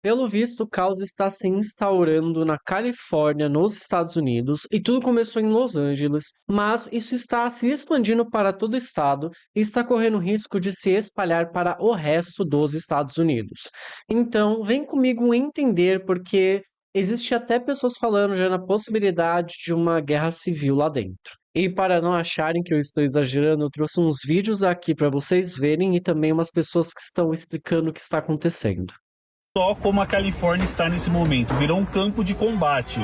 Pelo visto, o caos está se instaurando na Califórnia, nos Estados Unidos, e tudo começou em Los Angeles, mas isso está se expandindo para todo o estado e está correndo risco de se espalhar para o resto dos Estados Unidos. Então, vem comigo entender porque existe até pessoas falando já na possibilidade de uma guerra civil lá dentro. E para não acharem que eu estou exagerando, eu trouxe uns vídeos aqui para vocês verem e também umas pessoas que estão explicando o que está acontecendo. Só como a Califórnia está nesse momento, virou um campo de combate.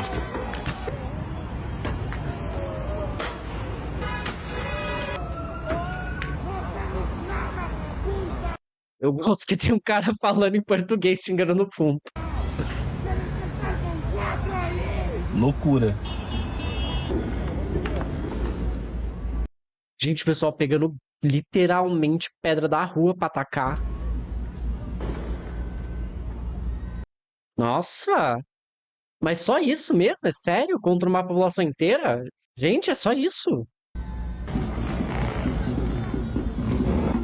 Eu gosto que tem um cara falando em português xingando no fundo. Loucura. Gente, o pessoal pegando literalmente pedra da rua pra atacar. Nossa! Mas só isso mesmo? É sério? Contra uma população inteira? Gente, é só isso.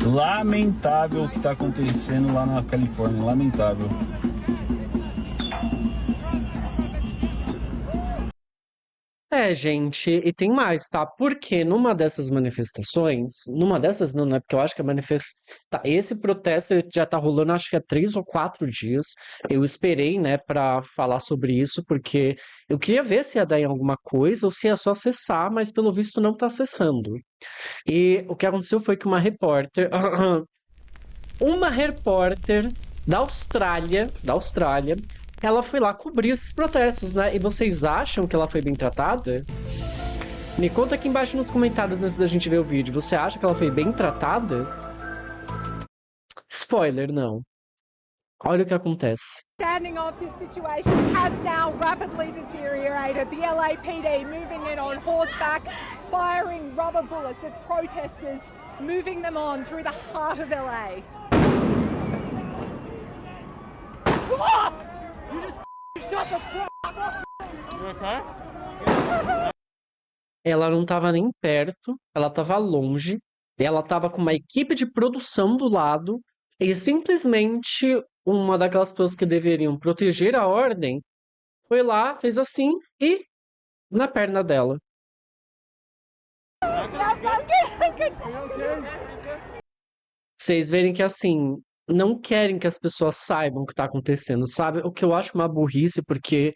Lamentável o que está acontecendo lá na Califórnia, lamentável. É, gente, e tem mais, tá? Porque numa dessas manifestações, numa dessas não, né? Porque eu acho que a manifestação. Tá, esse protesto ele já tá rolando, acho que há 3 ou 4 dias. Eu esperei, né, pra falar sobre isso, porque eu queria ver se ia dar em alguma coisa ou se ia só acessar, mas pelo visto não tá acessando. E o que aconteceu foi que uma repórter da Austrália, ela foi lá cobrir esses protestos, né? E vocês acham que ela foi bem tratada? Me conta aqui embaixo nos comentários antes da gente ver o vídeo. Você acha que ela foi bem tratada? Spoiler, não. Olha o que acontece. Understanding of this situation has now rapidly deteriorated. The LAPD moving in on horseback, firing rubber bullets at protesters, moving them on through the heart of LA. You just shut the fuck up. You okay? Ela não estava nem perto, ela estava longe, ela estava com uma equipe de produção do lado, e simplesmente uma daquelas pessoas que deveriam proteger a ordem foi lá, fez assim e na perna dela. Vocês verem que assim, não querem que as pessoas saibam o que está acontecendo, sabe? O que eu acho uma burrice, porque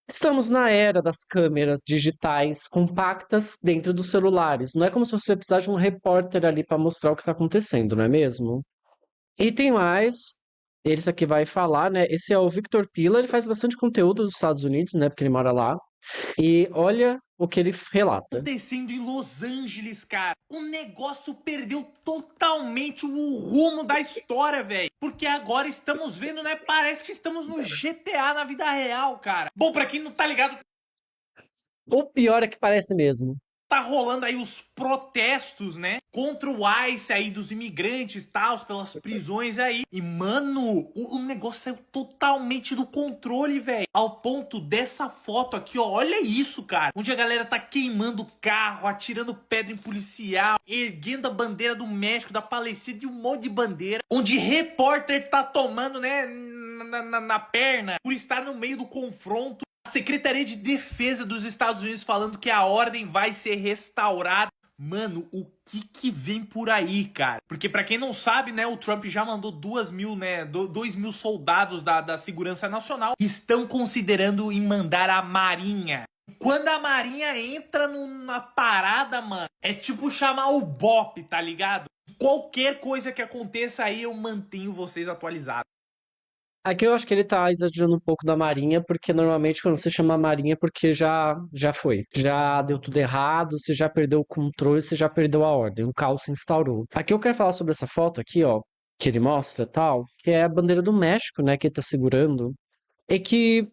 estamos na era das câmeras digitais compactas dentro dos celulares. Não é como se você precisasse de um repórter ali para mostrar o que está acontecendo, não é mesmo? E tem mais. Esse aqui vai falar, né? Esse é o Victor Pila, ele faz bastante conteúdo dos Estados Unidos, né? Porque ele mora lá. E olha o que ele relata. Acontecendo em Los Angeles, cara. O negócio perdeu totalmente o rumo da história, velho. Porque agora estamos vendo, né? Parece que estamos no GTA na vida real, cara. Bom, pra quem não tá ligado, O pior é que parece mesmo. tá rolando aí os protestos, né? Contra o ICE aí dos imigrantes e tal, pelas prisões aí. E, mano, o negócio saiu totalmente do controle, velho. Ao ponto dessa foto aqui, ó. Olha isso, cara. Onde a galera tá queimando carro, atirando pedra em policial, erguendo a bandeira do México, da Palestina, de um monte de bandeira. Onde repórter tá tomando, né, na perna por estar no meio do confronto. A Secretaria de Defesa dos Estados Unidos falando que a ordem vai ser restaurada. Mano, o que vem por aí, cara? Porque pra quem não sabe, né, o Trump já mandou 2.000, né, 2.000 soldados da Segurança Nacional. Estão considerando em mandar a Marinha. Quando a Marinha entra na parada, mano, é tipo chamar o BOP, tá ligado? Qualquer coisa que aconteça aí, eu mantenho vocês atualizados. Aqui eu acho que ele tá exagerando um pouco da Marinha, porque normalmente quando você chama a Marinha é porque já foi. Já deu tudo errado, você já perdeu o controle, você já perdeu a ordem, o caos se instaurou. Aqui eu quero falar sobre essa foto aqui, ó, que ele mostra, tal, que é a bandeira do México, né, que ele tá segurando. É que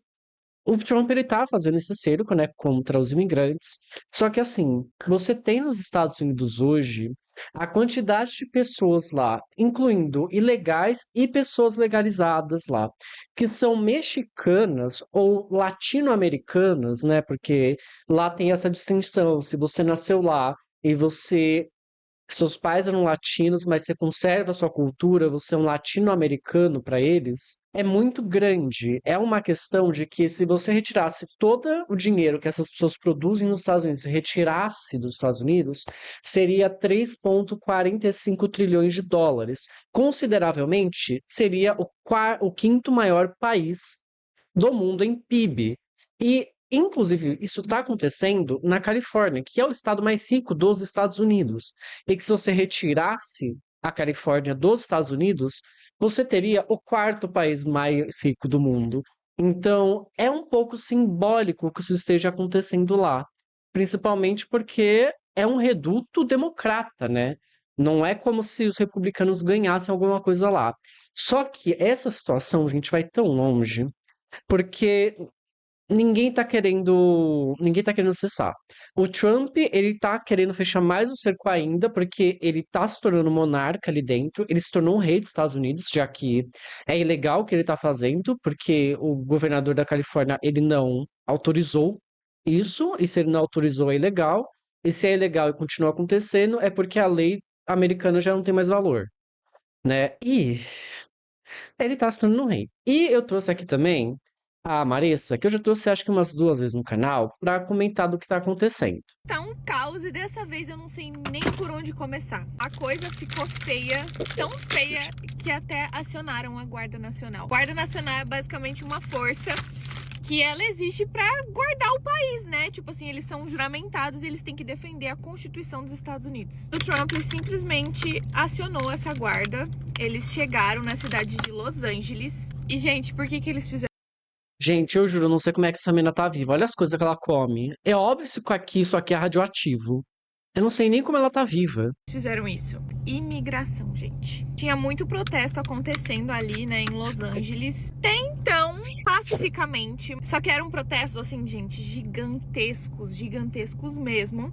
o Trump ele tá fazendo esse cerco, né, contra os imigrantes. Só que assim, você tem nos Estados Unidos hoje a quantidade de pessoas lá, incluindo ilegais e pessoas legalizadas lá, que são mexicanas ou latino-americanas, né? Porque lá tem essa distinção. Se você nasceu lá e você seus pais eram latinos, mas você conserva a sua cultura, você é um latino-americano para eles, é muito grande. É uma questão de que se você retirasse todo o dinheiro que essas pessoas produzem nos Estados Unidos, retirasse dos Estados Unidos, seria 3,45 trilhões de dólares. Consideravelmente, seria o quinto maior país do mundo em PIB. E, inclusive, isso está acontecendo na Califórnia, que é o estado mais rico dos Estados Unidos. E que se você retirasse a Califórnia dos Estados Unidos, você teria o quarto país mais rico do mundo. Então, é um pouco simbólico que isso esteja acontecendo lá. Principalmente porque é um reduto democrata, né? Não é como se os republicanos ganhassem alguma coisa lá. Só que essa situação, gente, vai tão longe porque ninguém tá querendo cessar. O Trump, ele tá querendo fechar mais o cerco ainda, porque ele tá se tornando monarca ali dentro, ele se tornou um rei dos Estados Unidos, já que é ilegal o que ele tá fazendo, porque o governador da Califórnia, ele não autorizou isso, e se ele não autorizou é ilegal, e se é ilegal e continua acontecendo, é porque a lei americana já não tem mais valor, né? E ele tá se tornando um rei. E eu trouxe aqui também a Marissa, que eu já trouxe acho que umas 2 vezes no canal, pra comentar do que tá acontecendo. Tá um caos e dessa vez eu não sei nem por onde começar. A coisa ficou feia, tão feia que até acionaram a Guarda Nacional. A Guarda Nacional é basicamente uma força que ela existe pra guardar o país, né? Tipo assim, eles são juramentados e eles têm que defender a Constituição dos Estados Unidos. O Trump simplesmente acionou essa guarda. Eles chegaram na cidade de Los Angeles. E, gente, por que eles fizeram Gente, eu juro, eu não sei como é que essa menina tá viva. Olha as coisas que ela come. É óbvio que isso aqui é radioativo. Eu não sei nem como ela tá viva. isso? Imigração, gente. Tinha muito protesto acontecendo ali, né, em Los Angeles. Até então, pacificamente. Só que eram protestos, assim, gente, gigantescos mesmo.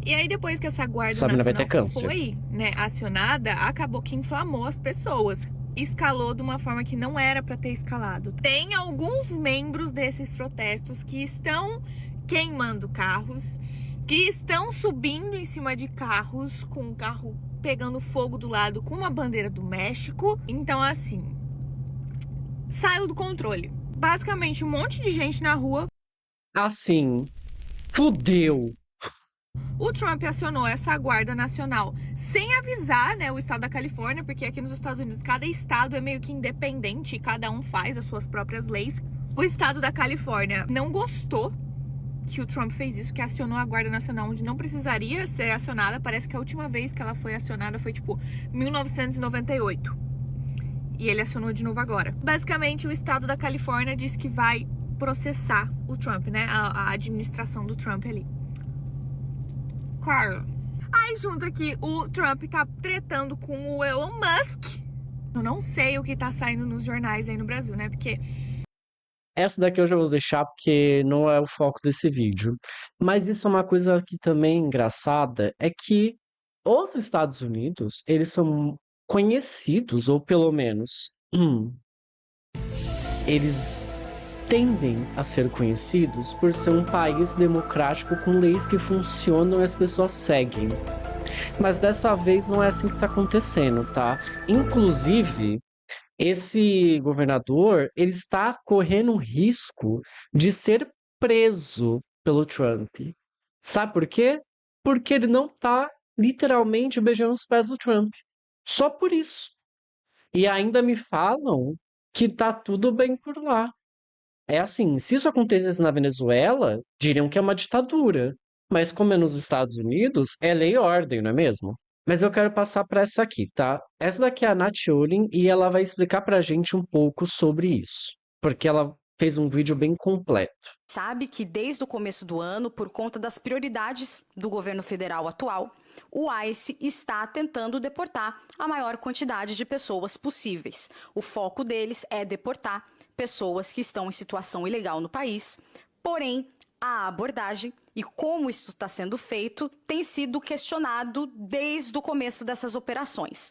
E aí, depois que essa Guarda Essa menina vai ter Nacional câncer. foi, né, acionada, acabou que inflamou as pessoas. Escalou de uma forma que não era pra ter escalado. Tem alguns membros desses protestos que estão queimando carros, que estão subindo em cima de carros, com o carro pegando fogo do lado com uma bandeira do México. Então, assim, saiu do controle. Basicamente, um monte de gente na rua. Assim, fudeu. O Trump acionou essa Guarda Nacional sem avisar, né, o estado da Califórnia, porque aqui nos Estados Unidos cada estado é meio que independente, cada um faz as suas próprias leis. O estado da Califórnia não gostou que o Trump fez isso, que acionou a Guarda Nacional onde não precisaria ser acionada. Parece que a última vez que ela foi acionada foi tipo 1998. E ele acionou de novo agora. Basicamente, o estado da Califórnia diz que vai processar o Trump, né, a administração do Trump ali. Claro. Aí junto aqui, o Trump tá tretando com o Elon Musk. Eu não sei o que tá saindo nos jornais aí no Brasil, né? Porque Essa daqui eu já vou deixar porque não é o foco desse vídeo. Mas isso é uma coisa que também é engraçada, é que os Estados Unidos, eles são conhecidos, ou pelo menos, eles tendem a ser conhecidos por ser um país democrático com leis que funcionam e as pessoas seguem. Mas dessa vez não é assim que tá acontecendo, tá? Inclusive, esse governador, ele está correndo um risco de ser preso pelo Trump. Sabe por quê? Porque ele não tá literalmente beijando os pés do Trump. Só por isso. E ainda me falam que tá tudo bem por lá. É assim, se isso acontecesse na Venezuela, diriam que é uma ditadura. Mas como é nos Estados Unidos, é lei e ordem, não é mesmo? Mas eu quero passar para essa aqui, tá? Essa daqui é a Nath Olin e ela vai explicar pra gente um pouco sobre isso. Porque ela fez um vídeo bem completo. Sabe que desde o começo do ano, por conta das prioridades do governo federal atual, o ICE está tentando deportar a maior quantidade de pessoas possíveis. O foco deles é deportar pessoas que estão em situação ilegal no país, porém, a abordagem e como isso está sendo feito tem sido questionado desde o começo dessas operações.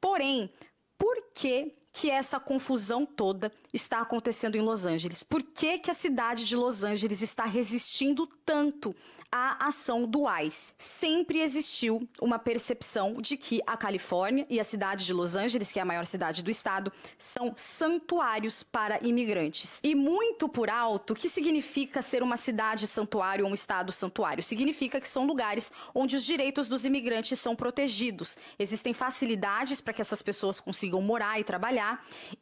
Porém, por que que essa confusão toda está acontecendo em Los Angeles? Por que que a cidade de Los Angeles está resistindo tanto à ação do ICE? Sempre existiu uma percepção de que a Califórnia e a cidade de Los Angeles, que é a maior cidade do estado, são santuários para imigrantes. E muito por alto, o que significa ser uma cidade santuário ou um estado santuário? Significa que são lugares onde os direitos dos imigrantes são protegidos. Existem facilidades para que essas pessoas consigam morar e trabalhar,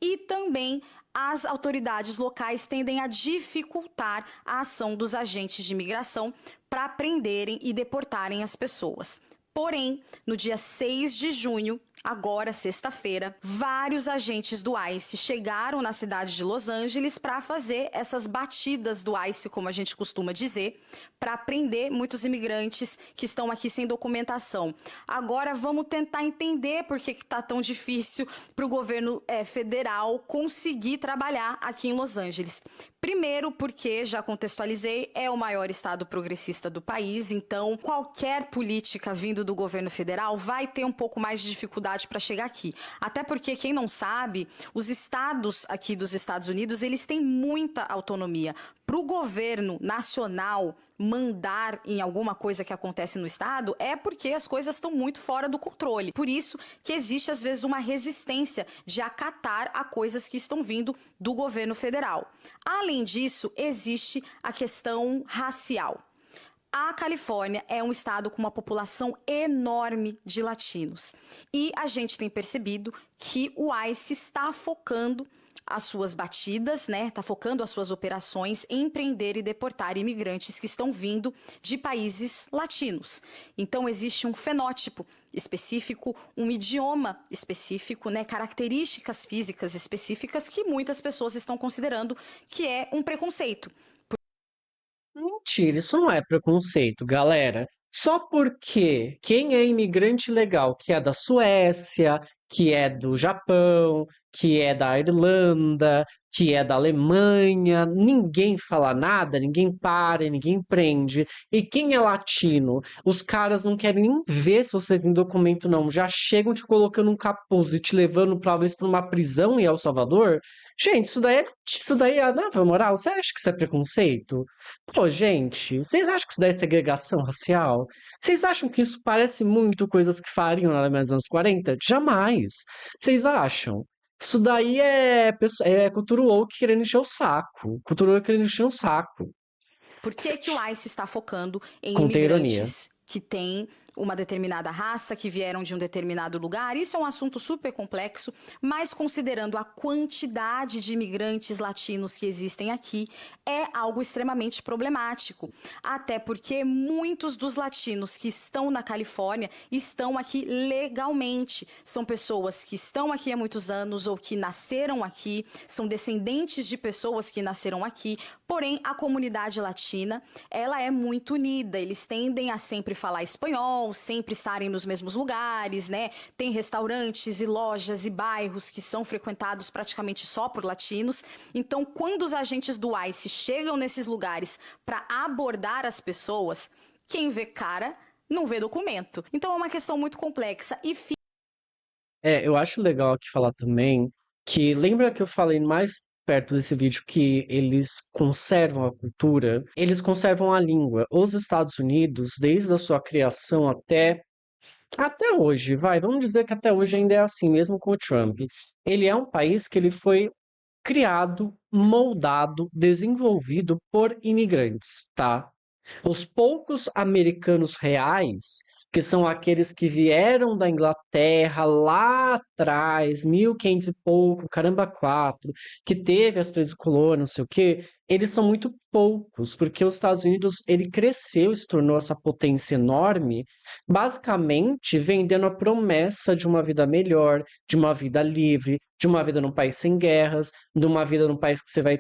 e também as autoridades locais tendem a dificultar a ação dos agentes de imigração para prenderem e deportarem as pessoas. Porém, no dia 6 de junho, agora sexta-feira, vários agentes do ICE chegaram na cidade de Los Angeles para fazer essas batidas do ICE, como a gente costuma dizer, para prender muitos imigrantes que estão aqui sem documentação. Agora vamos tentar entender por que está tão difícil para o governo federal conseguir trabalhar aqui em Los Angeles. Primeiro, porque, já contextualizei, é o maior estado progressista do país, então qualquer política vindo do governo federal vai ter um pouco mais de dificuldade para chegar aqui. Até porque, quem não sabe, os estados aqui dos Estados Unidos, eles têm muita autonomia. Para o governo nacional mandar em alguma coisa que acontece no estado, é porque as coisas estão muito fora do controle. Por isso que existe, às vezes, uma resistência de acatar a coisas que estão vindo do governo federal. Além disso, existe a questão racial. A Califórnia é um estado com uma população enorme de latinos. E a gente tem percebido que o ICE está focando as suas batidas, né? Está focando as suas operações em prender e deportar imigrantes que estão vindo de países latinos. Então, existe um fenótipo específico, um idioma específico, né? Características físicas específicas que muitas pessoas estão considerando que é um preconceito. Mentira, isso não é preconceito, galera. Só porque quem é imigrante legal, que é da Suécia, que é do Japão, que é da Irlanda, que é da Alemanha, ninguém fala nada, ninguém para, ninguém prende. E quem é latino? Os caras não querem nem ver se você tem documento, não. Já chegam te colocando um capuz e te levando, talvez, para uma prisão em El Salvador. Gente, isso daí é, na moral, você acha que isso é preconceito? Pô, gente, vocês acham que isso daí é segregação racial? Vocês acham que isso parece muito coisas que fariam na Alemanha dos anos 40? Jamais. Vocês acham? Isso daí é cultura woke querendo encher o saco. Cultura woke querendo encher o saco. Por que que o ICE está focando em Contém ironia. imigrantes que têm uma determinada raça, que vieram de um determinado lugar? Isso é um assunto super complexo, mas considerando a quantidade de imigrantes latinos que existem aqui, é algo extremamente problemático. Até porque muitos dos latinos que estão na Califórnia estão aqui legalmente. São pessoas que estão aqui há muitos anos ou que nasceram aqui, são descendentes de pessoas que nasceram aqui. Porém, a comunidade latina, ela é muito unida. Eles tendem a sempre falar espanhol, sempre estarem nos mesmos lugares, né? Tem restaurantes e lojas e bairros que são frequentados praticamente só por latinos. Então, quando os agentes do ICE chegam nesses lugares para abordar as pessoas, quem vê cara não vê documento. Então, é uma questão muito complexa e Eu acho legal aqui falar também que lembra que eu falei mais perto desse vídeo que eles conservam a cultura, eles conservam a língua. Os Estados Unidos, desde a sua criação até hoje, vamos dizer que até hoje ainda é assim, mesmo com o Trump. Ele é um país que ele foi criado, moldado, desenvolvido por imigrantes, tá? Os poucos americanos reais, que são aqueles que vieram da Inglaterra lá atrás, 1500 e pouco, caramba, 4, que teve as 13 colônias, não sei o quê, eles são muito poucos, porque os Estados Unidos, ele cresceu e se tornou essa potência enorme, basicamente vendendo a promessa de uma vida melhor, de uma vida livre, de uma vida num país sem guerras, de uma vida num país que você vai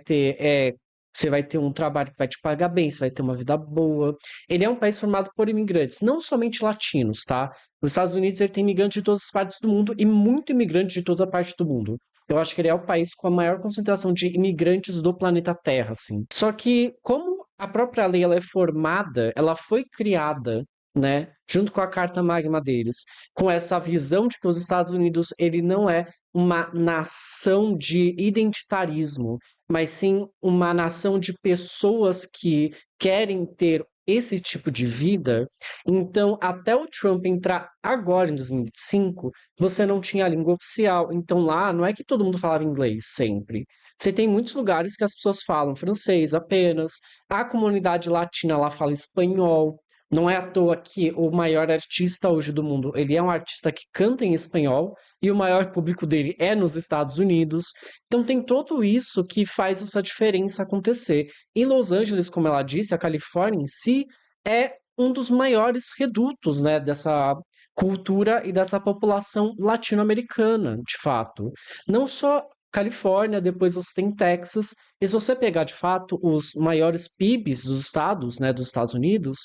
ter um trabalho que vai te pagar bem, você vai ter uma vida boa. Ele é um país formado por imigrantes, não somente latinos, tá? Os Estados Unidos ele tem imigrantes de todas as partes do mundo e muito imigrante de toda parte do mundo. Eu acho que ele é o país com a maior concentração de imigrantes do planeta Terra, assim. Só que, como a própria lei ela é formada, ela foi criada, né, junto com a Carta Magna deles, com essa visão de que os Estados Unidos ele não é uma nação de identitarismo, mas sim uma nação de pessoas que querem ter esse tipo de vida. Então, até o Trump entrar agora em 2025, você não tinha a língua oficial. Então, lá não é que todo mundo falava inglês sempre. Você tem muitos lugares que as pessoas falam francês apenas. A comunidade latina lá fala espanhol. Não é à toa que o maior artista hoje do mundo, ele é um artista que canta em espanhol e o maior público dele é nos Estados Unidos. Então tem tudo isso que faz essa diferença acontecer. E Los Angeles, como ela disse, a Califórnia em si é um dos maiores redutos, né, dessa cultura e dessa população latino-americana, de fato. Não só Califórnia, depois você tem Texas, e se você pegar de fato os maiores PIBs dos estados, né, dos Estados Unidos,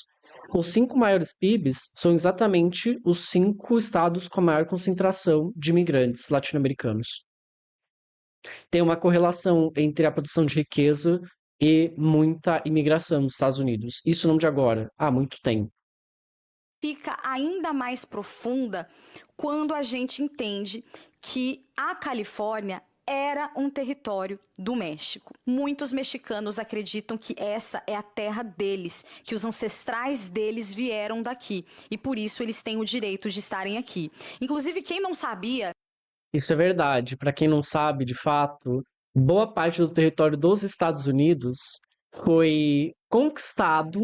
os 5 maiores PIBs são exatamente os 5 estados com a maior concentração de imigrantes latino-americanos. Tem uma correlação entre a produção de riqueza e muita imigração nos Estados Unidos. Isso não de agora, há muito tempo. Fica ainda mais profunda quando a gente entende que a Califórnia era um território do México. Muitos mexicanos acreditam que essa é a terra deles, que os ancestrais deles vieram daqui e por isso eles têm o direito de estarem aqui. Inclusive, quem não sabia. Isso é verdade. Para quem não sabe, de fato, boa parte do território dos Estados Unidos foi conquistado,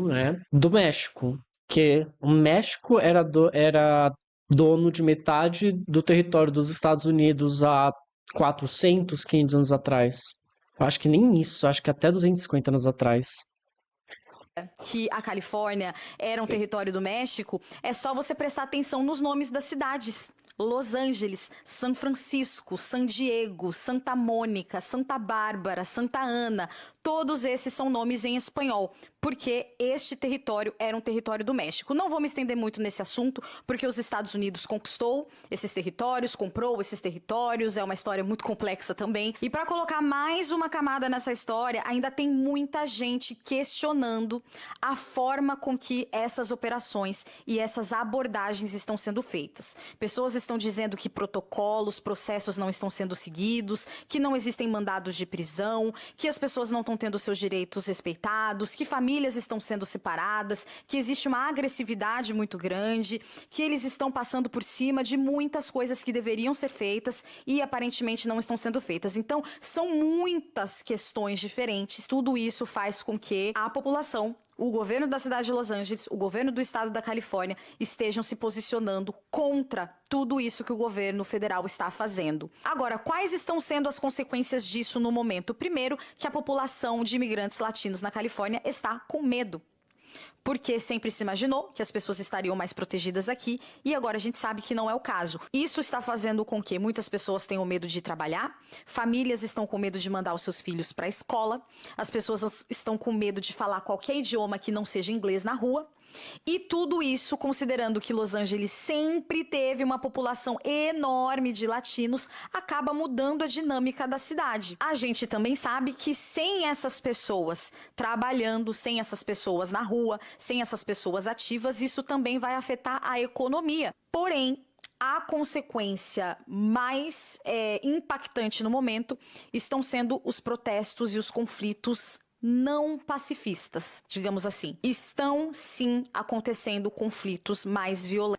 né, do México, que o México era dono de metade do território dos Estados Unidos há 400, 500 anos atrás. Eu acho que nem isso, acho que até 250 anos atrás. Que a Califórnia era um território do México, é só você prestar atenção nos nomes das cidades. Los Angeles, São Francisco, San Diego, Santa Mônica, Santa Bárbara, Santa Ana, todos esses são nomes em espanhol, porque este território era um território do México. Não vou me estender muito nesse assunto, porque os Estados Unidos conquistou esses territórios, comprou esses territórios, é uma história muito complexa também. E para colocar mais uma camada nessa história, ainda tem muita gente questionando a forma com que essas operações e essas abordagens estão sendo feitas. Pessoas estão dizendo que protocolos, processos não estão sendo seguidos, que não existem mandados de prisão, que as pessoas não estão tendo seus direitos respeitados, que famílias estão sendo separadas, que existe uma agressividade muito grande, que eles estão passando por cima de muitas coisas que deveriam ser feitas e aparentemente não estão sendo feitas. Então, são muitas questões diferentes. Tudo isso faz com que a população, o governo da cidade de Los Angeles, o governo do estado da Califórnia estejam se posicionando contra tudo isso que o governo federal está fazendo. Agora, quais estão sendo as consequências disso no momento? Primeiro, que a população de imigrantes latinos na Califórnia está com medo. Porque sempre se imaginou que as pessoas estariam mais protegidas aqui e agora a gente sabe que não é o caso. Isso está fazendo com que muitas pessoas tenham medo de trabalhar, famílias estão com medo de mandar os seus filhos para a escola, as pessoas estão com medo de falar qualquer idioma que não seja inglês na rua. E tudo isso considerando que Los Angeles sempre teve uma população enorme de latinos, acaba mudando a dinâmica da cidade. A gente também sabe que sem essas pessoas trabalhando, sem essas pessoas na rua, sem essas pessoas ativas, isso também vai afetar a economia. Porém, a consequência mais impactante no momento estão sendo os protestos e os conflitos não pacifistas, digamos assim. Estão, sim, acontecendo conflitos mais violentos.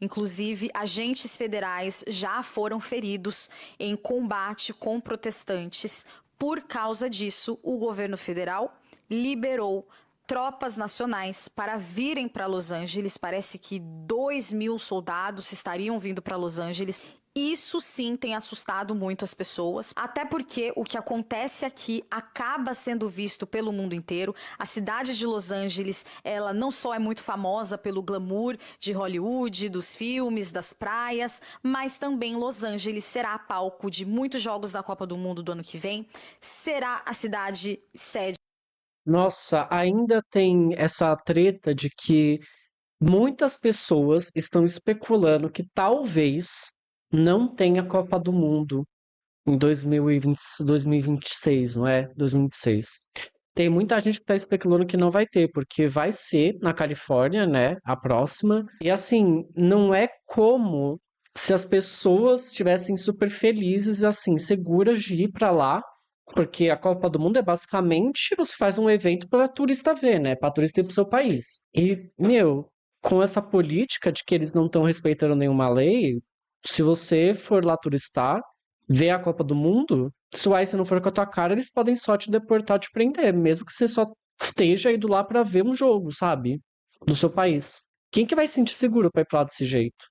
Inclusive, agentes federais já foram feridos em combate com protestantes. Por causa disso, o governo federal liberou tropas nacionais para virem para Los Angeles. Parece que 2.000 soldados estariam vindo para Los Angeles. Isso sim tem assustado muito as pessoas, até porque o que acontece aqui acaba sendo visto pelo mundo inteiro. A cidade de Los Angeles, ela não só é muito famosa pelo glamour de Hollywood, dos filmes, das praias, mas também Los Angeles será palco de muitos jogos da Copa do Mundo do ano que vem, será a cidade sede. Nossa, ainda tem essa treta de que muitas pessoas estão especulando que talvez não tenha Copa do Mundo em 2026, não é? 2026. Tem muita gente que está especulando que não vai ter, porque vai ser na Califórnia, né? A próxima. E assim, não é como se as pessoas estivessem super felizes, assim, seguras de ir pra lá, porque a Copa do Mundo é basicamente você faz um evento para turista ver, né? Para turista ir pro seu país. E, meu, com essa política de que eles não estão respeitando nenhuma lei, se você for lá turistar, ver a Copa do Mundo, se o ICE não for com a tua cara, eles podem só te deportar, te prender, mesmo que você só esteja indo lá pra ver um jogo, sabe? Do seu país. Quem que vai se sentir seguro pra ir pra lá desse jeito?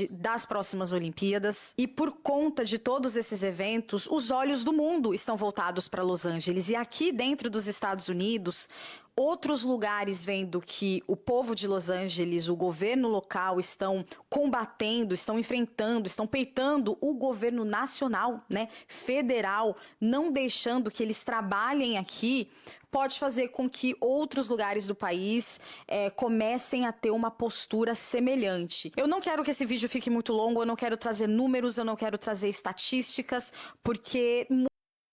Das próximas Olimpíadas. E por conta de todos esses eventos, os olhos do mundo estão voltados para Los Angeles. E aqui dentro dos Estados Unidos, outros lugares vendo que o povo de Los Angeles, o governo local, estão combatendo, estão enfrentando, estão peitando o governo nacional, né, federal, não deixando que eles trabalhem aqui, pode fazer com que outros lugares do país comecem a ter uma postura semelhante. Eu não quero que esse vídeo fique muito longo, eu não quero trazer números, eu não quero trazer estatísticas, porque...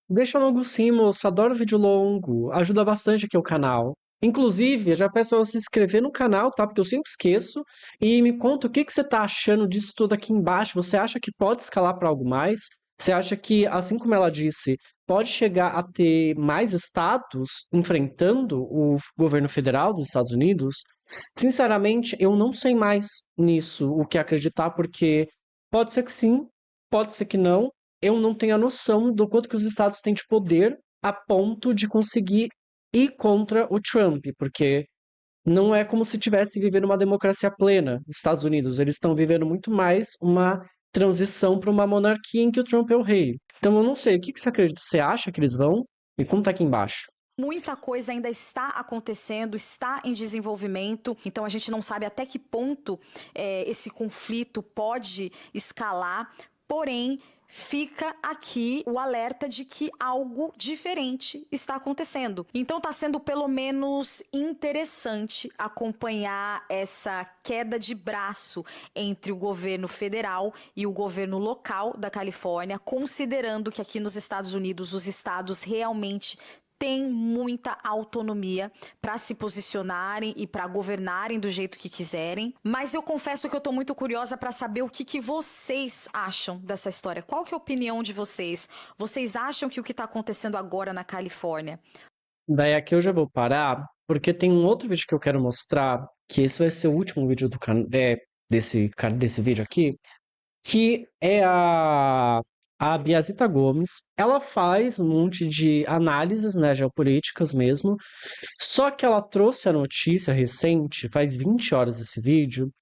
Deixa longo sim, moço. Adoro vídeo longo. Ajuda bastante aqui o canal. Inclusive, eu já peço pra você se inscrever no canal, tá? Porque eu sempre esqueço. E me conta o que que você tá achando disso tudo aqui embaixo. Você acha que pode escalar para algo mais? Você acha que, assim como ela disse, pode chegar a ter mais estados enfrentando o governo federal dos Estados Unidos? Sinceramente, eu não sei mais nisso, o que acreditar, porque pode ser que sim, pode ser que não. Eu não tenho a noção do quanto que os estados têm de poder a ponto de conseguir ir contra o Trump, porque não é como se tivesse vivendo uma democracia plena nos Estados Unidos. Eles estão vivendo muito mais uma transição para uma monarquia em que o Trump é o rei. Então eu não sei, o que que você acredita? Você acha que eles vão? Me conta aqui embaixo. Muita coisa ainda está acontecendo, está em desenvolvimento, então a gente não sabe até que ponto esse conflito pode escalar, porém fica aqui o alerta de que algo diferente está acontecendo. Então está sendo pelo menos interessante acompanhar essa queda de braço entre o governo federal e o governo local da Califórnia, considerando que aqui nos Estados Unidos os estados realmente têm muita autonomia para se posicionarem e para governarem do jeito que quiserem. Mas eu confesso que eu estou muito curiosa para saber o que vocês acham dessa história. Qual que é a opinião de vocês? Vocês acham que o que está acontecendo agora na Califórnia... Daí aqui eu já vou parar, porque tem um outro vídeo que eu quero mostrar, que esse vai ser o último vídeo do desse vídeo aqui, que é a Biazita Gomes. Ela faz um monte de análises, né, geopolíticas mesmo, só que ela trouxe a notícia recente, faz 20 horas esse vídeo,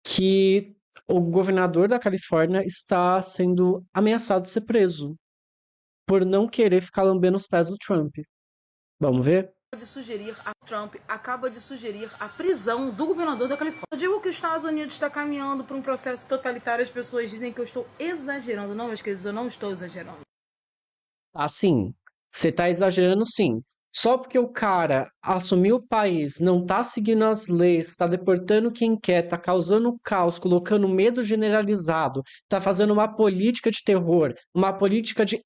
que o governador da Califórnia está sendo ameaçado de ser preso por não querer ficar lambendo os pés do Trump. Vamos ver? Trump acaba de sugerir a prisão do governador da Califórnia. Eu digo que os Estados Unidos está caminhando para um processo totalitário. As pessoas dizem que eu estou exagerando. Não, meus queridos, eu não estou exagerando. Assim, você tá exagerando sim. Só porque o cara assumiu o país, não tá seguindo as leis, tá deportando quem quer, tá causando caos, colocando medo generalizado, tá fazendo uma política de terror, uma política de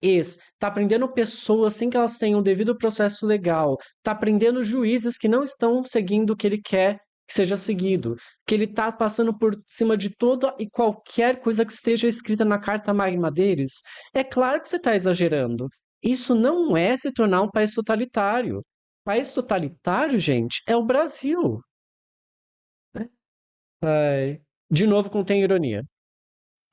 tá prendendo pessoas sem que elas tenham o devido processo legal, tá prendendo juízes que não estão seguindo o que ele quer que seja seguido, que ele tá passando por cima de toda e qualquer coisa que esteja escrita na Carta Magna deles. É claro que você tá exagerando. Isso não é se tornar um país totalitário. País totalitário, gente, é o Brasil. Ai. De novo, contém ironia.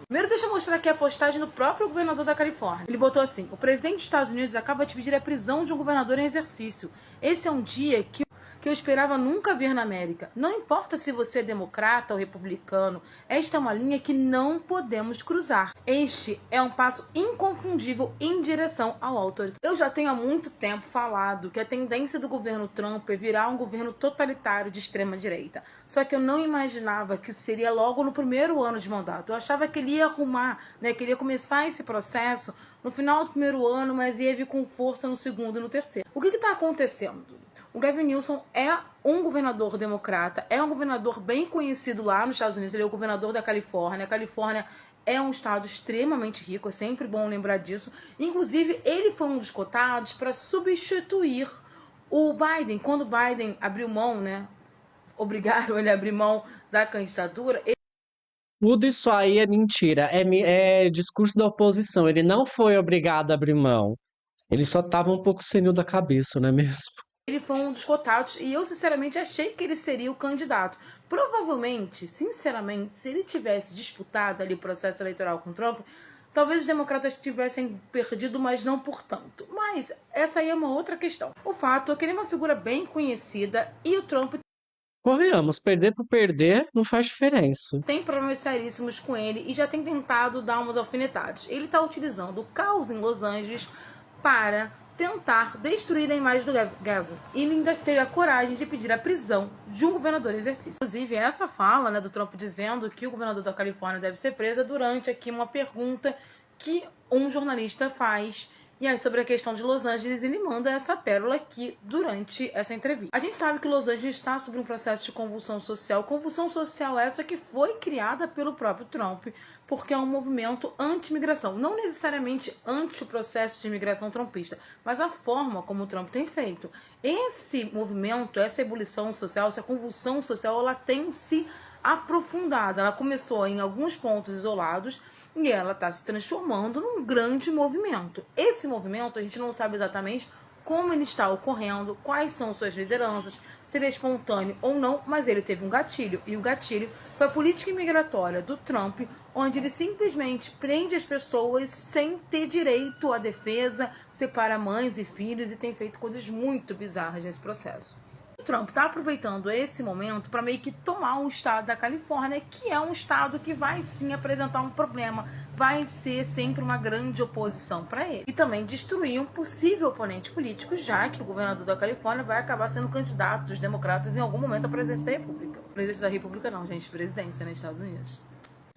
Primeiro, deixa eu mostrar aqui a postagem do próprio governador da Califórnia. Ele botou assim: o presidente dos Estados Unidos acaba de pedir a prisão de um governador em exercício. Esse é um dia que eu esperava nunca ver na América. Não importa se você é democrata ou republicano, esta é uma linha que não podemos cruzar. Este é um passo inconfundível em direção ao autoritarismo. Eu já tenho há muito tempo falado que a tendência do governo Trump é virar um governo totalitário de extrema direita. Só que eu não imaginava que isso seria logo no primeiro ano de mandato. Eu achava que ele ia arrumar, né, que ele ia começar esse processo no final do primeiro ano, mas ia vir com força no segundo e no terceiro. O que está acontecendo? O Gavin Newsom é um governador democrata, é um governador bem conhecido lá nos Estados Unidos, ele é o governador da Califórnia. A Califórnia é um estado extremamente rico, é sempre bom lembrar disso. Inclusive, ele foi um dos cotados para substituir o Biden. Quando o Biden abriu mão, né, obrigaram ele a abrir mão da candidatura... Tudo isso aí é mentira. É discurso da oposição. Ele não foi obrigado a abrir mão. Ele só tava um pouco senil da cabeça, não é mesmo? Ele foi um dos cotados e eu sinceramente achei que ele seria o candidato. Provavelmente, sinceramente, se ele tivesse disputado ali o processo eleitoral com o Trump, talvez os democratas tivessem perdido, mas não por tanto. Mas essa aí é uma outra questão. O fato é que ele é uma figura bem conhecida e o Trump Convenhamos, perder por perder não faz diferença. tem problemas seríssimos com ele e já tem tentado dar umas alfinetadas. Ele está utilizando o caos em Los Angeles para tentar destruir a imagem do Gavin. E ele ainda teve a coragem de pedir a prisão de um governador em exercício. Inclusive, essa fala, né, do Trump dizendo que o governador da Califórnia deve ser preso durante aqui uma pergunta que um jornalista faz. E aí, sobre a questão de Los Angeles, ele manda essa pérola aqui durante essa entrevista. A gente sabe que Los Angeles está sob um processo de convulsão social essa que foi criada pelo próprio Trump, porque é um movimento anti-imigração. Não necessariamente anti o processo de imigração trumpista, mas a forma como o Trump tem feito. Esse movimento, essa ebulição social, essa convulsão social, ela tem se aprofundada. Ela começou em alguns pontos isolados e ela está se transformando num grande movimento. Esse movimento, a gente não sabe exatamente como ele está ocorrendo, quais são suas lideranças, se ele é espontâneo ou não, mas ele teve um gatilho. E o gatilho foi a política imigratória do Trump, onde ele simplesmente prende as pessoas sem ter direito à defesa, separa mães e filhos e tem feito coisas muito bizarras nesse processo. O Trump está aproveitando esse momento para meio que tomar o estado da Califórnia, que é um estado que vai sim apresentar um problema, vai ser sempre uma grande oposição para ele. E também destruir um possível oponente político, já que o governador da Califórnia vai acabar sendo candidato dos democratas em algum momento à presidência da República. Presidência da República não, gente, presidência, né, Estados Unidos.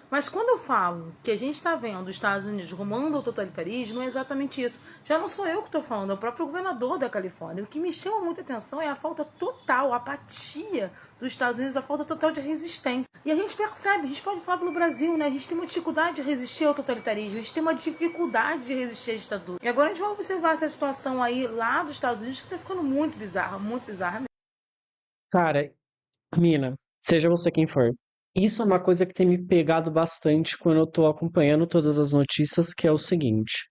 Mas quando eu falo que a gente está vendo os Estados Unidos rumando ao totalitarismo, é exatamente isso. Já não sou eu que estou falando, é o próprio governador da Califórnia. O que me chama muita atenção é a falta total, a apatia dos Estados Unidos, a falta total de resistência. E a gente percebe, a gente pode falar pelo Brasil, né? A gente tem uma dificuldade de resistir ao totalitarismo, a gente tem uma dificuldade de resistir à ditadura. E agora a gente vai observar essa situação aí lá dos Estados Unidos que está ficando muito bizarra mesmo. Cara, mina, seja você quem for, isso é uma coisa que tem me pegado bastante quando eu tô acompanhando todas as notícias, que é o seguinte.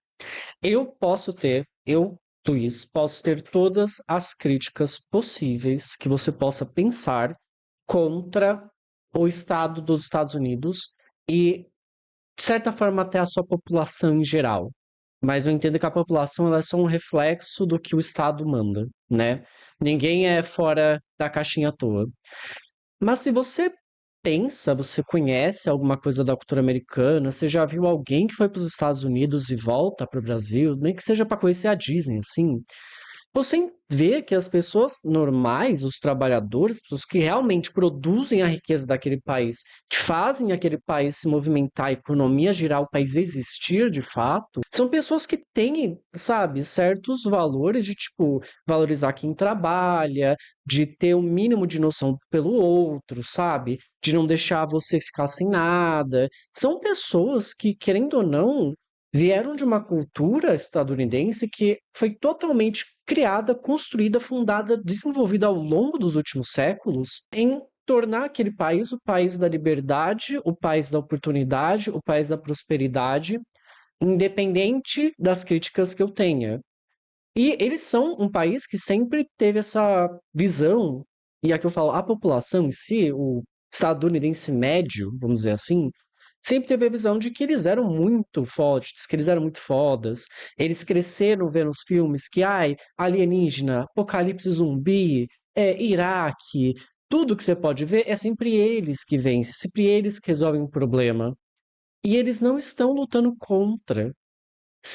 Luiz, posso ter todas as críticas possíveis que você possa pensar contra o Estado dos Estados Unidos e, de certa forma, até a sua população em geral. Mas eu entendo que a população ela é só um reflexo do que o Estado manda, né? Ninguém é fora da caixinha à toa. Mas se você pensa, você conhece alguma coisa da cultura americana, você já viu alguém que foi para os Estados Unidos e volta para o Brasil, nem que seja para conhecer a Disney, assim, você vê que as pessoas normais, os trabalhadores, pessoas que realmente produzem a riqueza daquele país, que fazem aquele país se movimentar, a economia girar, o país existir de fato, são pessoas que têm, sabe, certos valores de, tipo, valorizar quem trabalha, de ter o mínimo de noção pelo outro, sabe? De não deixar você ficar sem nada. São pessoas que, querendo ou não, vieram de uma cultura estadunidense que foi totalmente criada, construída, fundada, desenvolvida ao longo dos últimos séculos em tornar aquele país o país da liberdade, o país da oportunidade, o país da prosperidade, independente das críticas que eu tenha. E eles são um país que sempre teve essa visão, e aqui eu falo, a população em si, o estadunidense médio, vamos dizer assim, sempre teve a visão de que eles eram muito fortes, que eles eram muito fodas. Eles cresceram vendo os filmes que, alienígena, apocalipse zumbi, Iraque, tudo que você pode ver é sempre eles que vencem, sempre eles que resolvem o problema. E eles não estão lutando contra.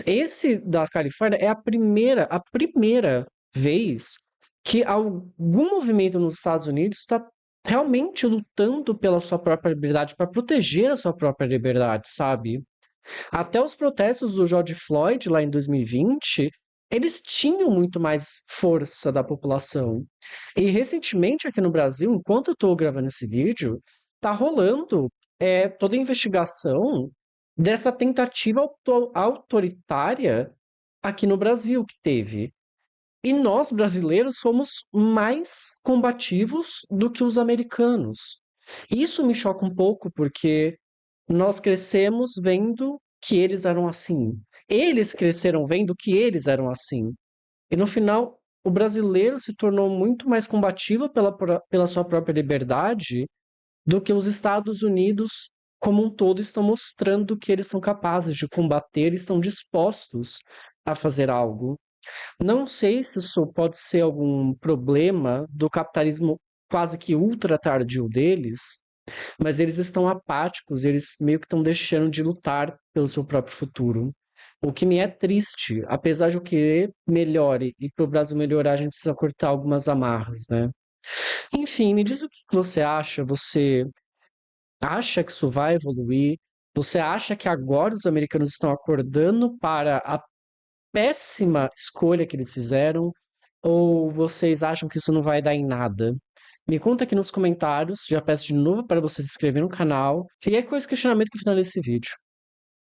Esse da Califórnia é a primeira vez que algum movimento nos Estados Unidos está realmente lutando pela sua própria liberdade, para proteger a sua própria liberdade, sabe? Até os protestos do George Floyd lá em 2020, eles tinham muito mais força da população. E recentemente aqui no Brasil, enquanto eu estou gravando esse vídeo, tá rolando toda a investigação dessa tentativa autoritária aqui no Brasil que teve. E nós, brasileiros, fomos mais combativos do que os americanos. Isso me choca um pouco, porque Nós crescemos vendo que eles eram assim. Eles cresceram vendo que eles eram assim. E no final, o brasileiro se tornou muito mais combativo pela sua própria liberdade do que os Estados Unidos, como um todo, estão mostrando que eles são capazes de combater e estão dispostos a fazer algo. Não sei se isso pode ser algum problema do capitalismo quase que ultra tardio deles, mas eles estão apáticos, eles meio que estão deixando de lutar pelo seu próprio futuro. O que me é triste, apesar de eu querer melhore e para o Brasil melhorar, a gente precisa cortar algumas amarras, né? Enfim, me diz o que você acha. Você acha que isso vai evoluir? Você acha que agora os americanos estão acordando para a péssima escolha que eles fizeram? Ou vocês acham que isso não vai dar em nada? Me conta aqui nos comentários. Já peço de novo para você se inscrever no canal. Fiquei com esse questionamento que eu finalizo esse vídeo.